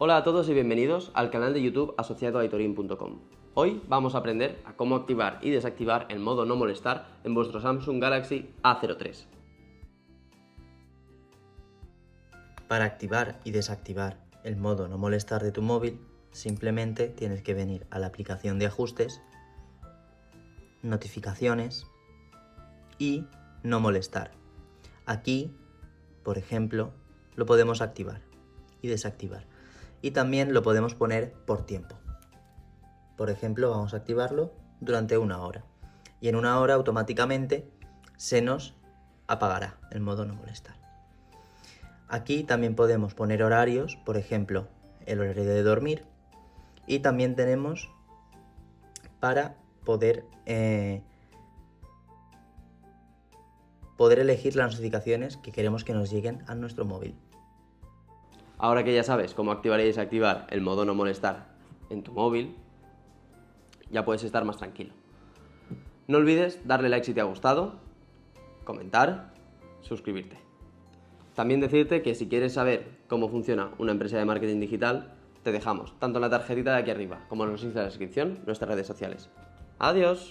Hola a todos y bienvenidos al canal de YouTube asociado a Itorin.com. Hoy vamos a aprender a cómo activar y desactivar el modo no molestar en vuestro Samsung Galaxy A03. Para activar y desactivar el modo no molestar de tu móvil, simplemente tienes que venir a la aplicación de ajustes, notificaciones y no molestar. Aquí, por ejemplo, lo podemos activar y desactivar. Y también lo podemos poner por tiempo. Por ejemplo, vamos a activarlo durante 1 hora. Y en 1 hora automáticamente se nos apagará el modo no molestar. Aquí también podemos poner horarios, por ejemplo, el horario de dormir. Y también tenemos para poder elegir las notificaciones que queremos que nos lleguen a nuestro móvil. Ahora que ya sabes cómo activar y desactivar el modo no molestar en tu móvil, ya puedes estar más tranquilo. No olvides darle like si te ha gustado, comentar, suscribirte. También decirte que si quieres saber cómo funciona una empresa de marketing digital, te dejamos tanto en la tarjetita de aquí arriba como en los links de la descripción nuestras redes sociales. ¡Adiós!